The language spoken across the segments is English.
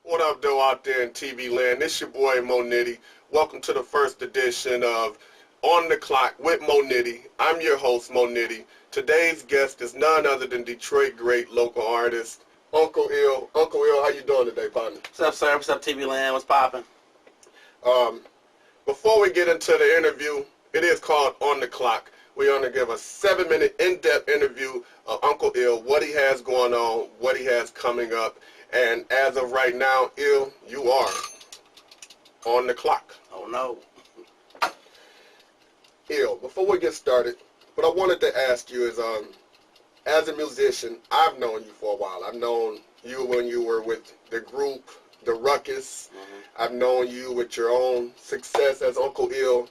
What up, though, out there in TV land? This your boy, Moe Nitty. Welcome to the first edition of On the Clock with Moe Nitty. I'm your host, Moe Nitty. Today's guest is none other than Detroit great local artist, Uncle Ill. Uncle Ill, how you doing today, partner? What's up, sir? What's up, TV land? What's poppin'? Before we get into the interview, it is called On the Clock. We're going to give a 7-minute in-depth interview of Uncle Ill, what he has going on, what he has coming up. And as of right now, Ill, you are on the clock. Oh, no. Ill, before we get started, what I wanted to ask you is, as a musician, I've known you for a while. I've known you when you were with the group, the Ruckus. I've known you with your own success as Uncle Ill.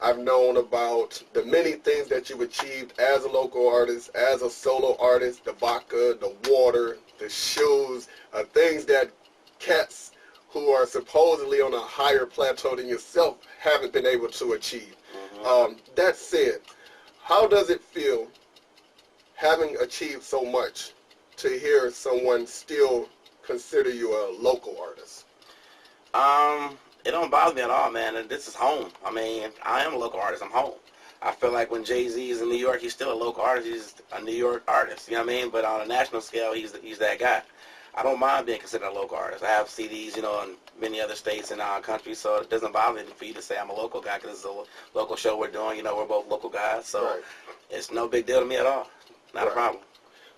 I've known about the many things that you've achieved as a local artist, as a solo artist, the vodka, the water, the shoes, things that cats who are supposedly on a higher plateau than yourself haven't been able to achieve. That said, how does it feel, having achieved so much, to hear someone still consider you a local artist? It don't bother me at all, man. And this is home. I mean, I am a local artist. I'm home. I feel like when Jay-Z is in New York, he's still a local artist. He's a New York artist. You know what I mean? But on a national scale, he's that guy. I don't mind being considered a local artist. I have CDs, you know, in many other states in our country, so it doesn't bother me for you to say I'm a local guy because it's a local show we're doing. You know, we're both local guys, so It's no big deal to me at all. Not a problem.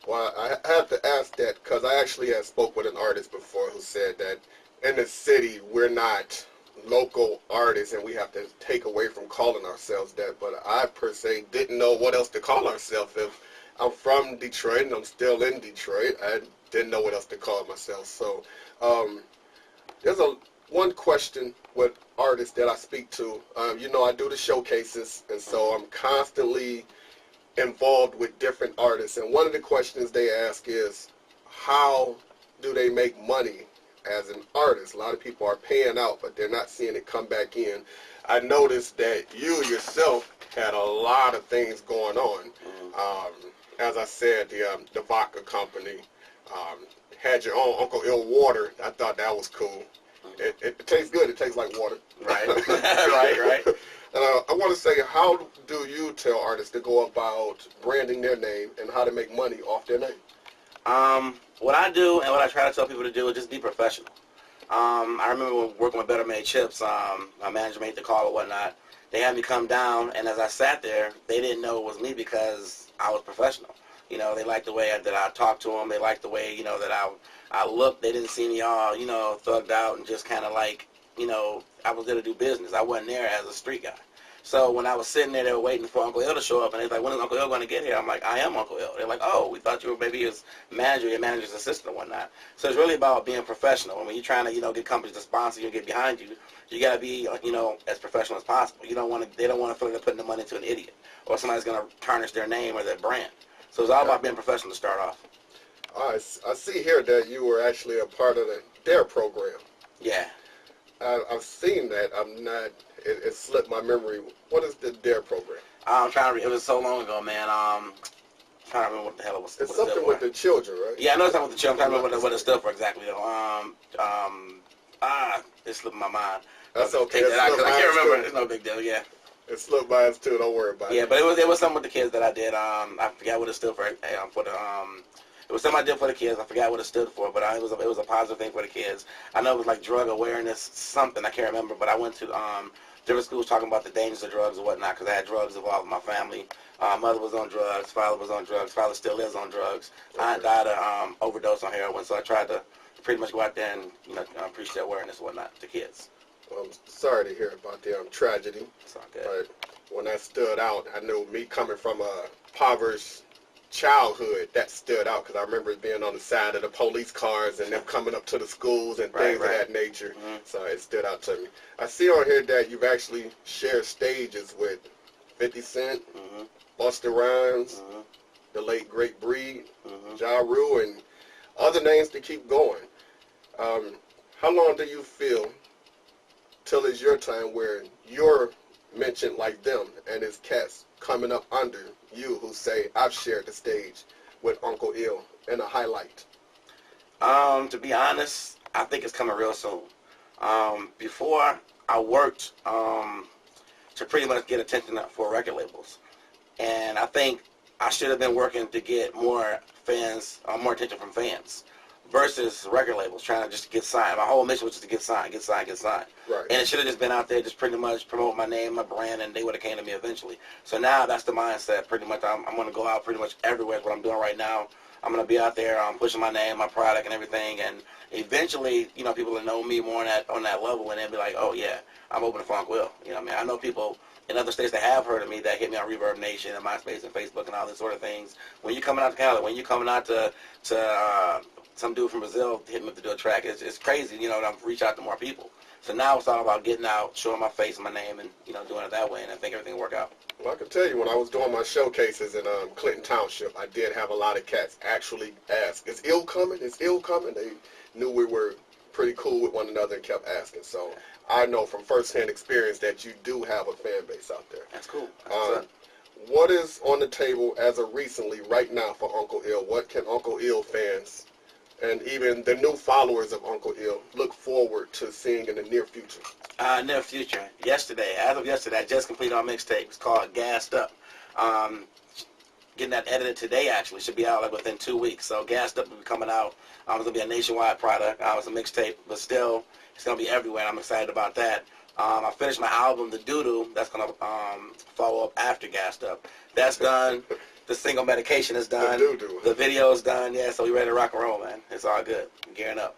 Well, I have to ask that because I actually had spoke with an artist before who said that in the city we're not local artists and we have to take away from calling ourselves that, but I per se didn't know what else to call ourselves. If I'm from Detroit and I'm still in Detroit, I didn't know what else to call myself. So there's one question with artists that I speak to. You know, I do the showcases, and so I'm constantly involved with different artists, and one of the questions they ask is, how do they make money as an artist? A lot of people are paying out, but they're not seeing it come back in. I noticed that you yourself had a lot of things going on. As I said, the vodka company, had your own Uncle Ill water. I thought that was cool. It tastes good. It tastes like water. Right. right. I want to say, how do you tell artists to go about branding their name and how to make money off their name? What I do and what I try to tell people to do is just be professional. I remember when working with Better Made Chips, my manager made the call or whatnot. They had me come down, and as I sat there, they didn't know it was me because I was professional. You know, they liked the way that I talked to them. They liked the way, you know, that I looked. They didn't see me all, you know, thugged out and just kind of like, you know, I was there to do business. I wasn't there as a street guy. So when I was sitting there, they were waiting for Uncle Ill to show up, and they were like, when is Uncle Ill going to get here? I'm like, I am Uncle Ill. They're like, oh, we thought you were maybe his manager, your manager's assistant or whatnot. So it's really about being professional. And when you're trying to, you know, get companies to sponsor you and get behind you, you got to be, you know, as professional as possible. You don't want to, they don't want to feel like they're putting the money into an idiot or somebody's going to tarnish their name or their brand. So it's all about being professional to start off. I see here that you were actually a part of the DARE program. Yeah. I've seen that. I'm not, it slipped my memory. What is the DARE program? I'm trying to, it was so long ago, man. I'm trying to remember what the hell it was. It's something with the children, right? Yeah, I know it's something with the children. I'm trying to remember what it stood for exactly, though. It slipped my mind. That's okay. I can't remember. It's no big deal, yeah. It slipped by us too. Don't worry about it. Yeah, but it was something with the kids that I did. I forgot what it stood for. It was something I did for the kids. I forgot what it stood for, but it was a positive thing for the kids. I know it was like drug awareness, something I can't remember. But I went to different schools talking about the dangers of drugs and whatnot because I had drugs involved in my family. Mother was on drugs. Father was on drugs. Father still is on drugs. I died of overdose on heroin, so I tried to pretty much go out there and preach the awareness and whatnot to kids. Well, I'm sorry to hear about the tragedy. It's all good. But when that stood out, I knew me coming from a impoverished childhood, that stood out because I remember being on the side of the police cars and them coming up to the schools and things of that nature. So it stood out to me. I see on here that you've actually shared stages with 50 Cent, Busta Rhymes, the late great Breed, Ja Rule, and other names to keep going. How long do you feel till it's your time where you're mentioned like them and it's cats coming up under you who say, I've shared the stage with Uncle Ill in a highlight? To be honest, I think it's coming real soon. Before, I worked to pretty much get attention for record labels. And I think I should have been working to get more fans, more attention from fans versus record labels trying to just get signed. My whole mission was just to get signed. Right. And it should have just been out there just pretty much promote my name, my brand, and they would have came to me eventually. So now that's the mindset pretty much. I'm going to go out pretty much everywhere is what I'm doing right now. I'm going to be out there pushing my name, my product, and everything. And eventually, you know, people will know me more on that level, and they'll be like, oh, yeah, I'm opening for Uncle Will. You know what I mean? I know people in other states that have heard of me that hit me on Reverb Nation and MySpace and Facebook and all this sort of things. When you're coming out to Cali, when you're coming out to some dude from Brazil hit me up to do a track, it's crazy, you know, to reach out to more people. So now it's all about getting out, showing my face and my name, and, you know, doing it that way, and I think everything will work out. Well, I can tell you, when I was doing my showcases in Clinton Township, I did have a lot of cats actually ask, is ill coming? Is ill coming? They knew we were pretty cool with one another and kept asking. So I know from firsthand experience that you do have a fan base out there. That's cool. What is on the table as of recently right now for Uncle Ill? What can Uncle Ill fans and even the new followers of Uncle Ill look forward to seeing in the near future? Near future. As of yesterday, I just completed our mixtape. It's called Gassed Up. Getting that edited today, actually. Should be out like within 2 weeks. So Gassed Up will be coming out. It's going to be a nationwide product. It's a mixtape, but still, it's going to be everywhere, and I'm excited about that. I finished my album, The Doo-Doo. That's going to follow up after Gassed Up. That's done. The single Medication is done. The Doo-Doo. The video is done. Yeah, so we ready to rock and roll, man. It's all good. I'm gearing up.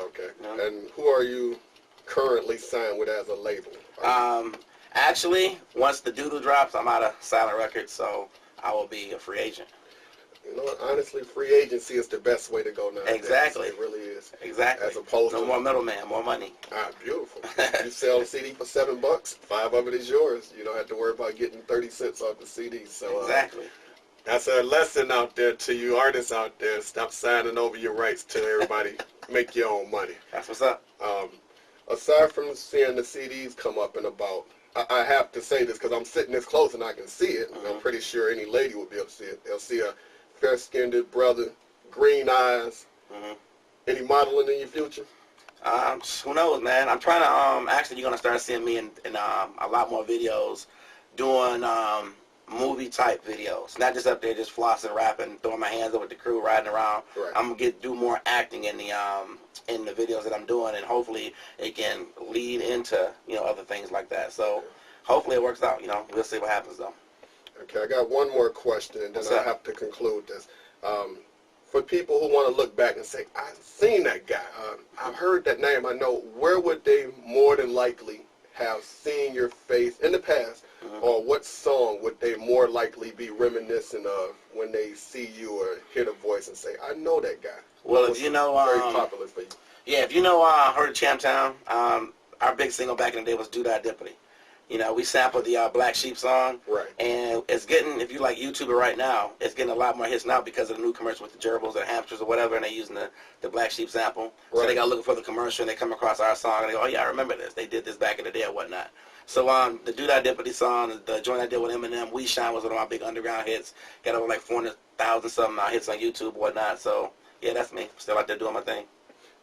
Okay. You know? And who are you currently signed with as a label? Actually, once The Doo-Doo drops, I'm out of Silent Records, so I will be a free agent. You know what? Honestly, free agency is the best way to go now. Exactly. It really is. Exactly. As opposed to more middleman, more money. Beautiful. You sell a CD for $7, $5 of it is yours. You don't have to worry about getting 30 cents off the CD. So exactly. That's a lesson out there to you artists out there. Stop signing over your rights to everybody. Make your own money. That's what's up. Aside from seeing the CDs come up and about, I have to say this because I'm sitting this close and I can see it. Mm-hmm. I'm pretty sure any lady would be able to see it. They'll see a fair-skinned brother, green eyes. Mm-hmm. Any modeling in your future? Who knows, man? I'm trying to, actually, you're going to start seeing me in a lot more videos doing movie-type videos. Not just up there just flossing, rapping, throwing my hands over the crew, riding around. Right. I'm going to do more acting in the videos that I'm doing, and hopefully it can lead into, you know, other things like that. So hopefully it works out, you know. We'll see what happens, though. Okay, I got one more question, and then I have to conclude this. For people who want to look back and say, I've seen that guy, I've heard that name, I know, where would they more than likely have seen your face in the past, mm-hmm. or what song would they more likely be reminiscent of when they see you or hear the voice and say, I know that guy? Well, if you know, very popular for you. Yeah, if you know, heard of Champtown, our big single back in the day was Do That Dippity. You know, we sampled the Black Sheep song, right. And it's getting, if you like YouTube it right now, it's getting a lot more hits now because of the new commercial with the gerbils or the hamsters or whatever, and they're using the Black Sheep sample. Right. So they got looking for the commercial, and they come across our song, and they go, oh yeah, I remember this. They did this back in the day or whatnot. So the Do That Dippity song, the joint I did with Eminem, We Shine, was one of my big underground hits. Got over like 400,000 something hits on YouTube or whatnot. So yeah, that's me. Still out there doing my thing.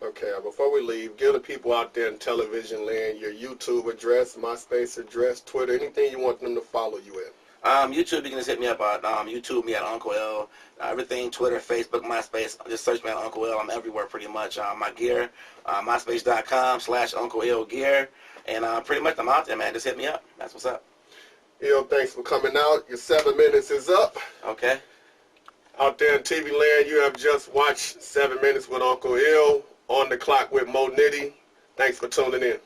Okay, before we leave, give the people out there in television land your YouTube address, MySpace address, Twitter, anything you want them to follow you at. YouTube, you can just hit me up on YouTube, me at Uncle L. Everything, Twitter, Facebook, MySpace, just search me at Uncle L. I'm everywhere pretty much. My gear, myspace.com/Uncle L gear. And pretty much I'm out there, man. Just hit me up. That's what's up. Yo, thanks for coming out. Your 7 minutes is up. Okay. Out there in TV land, you have just watched 7 Minutes with Uncle Ill. On the Clock with Moe Nitty. Thanks for tuning in.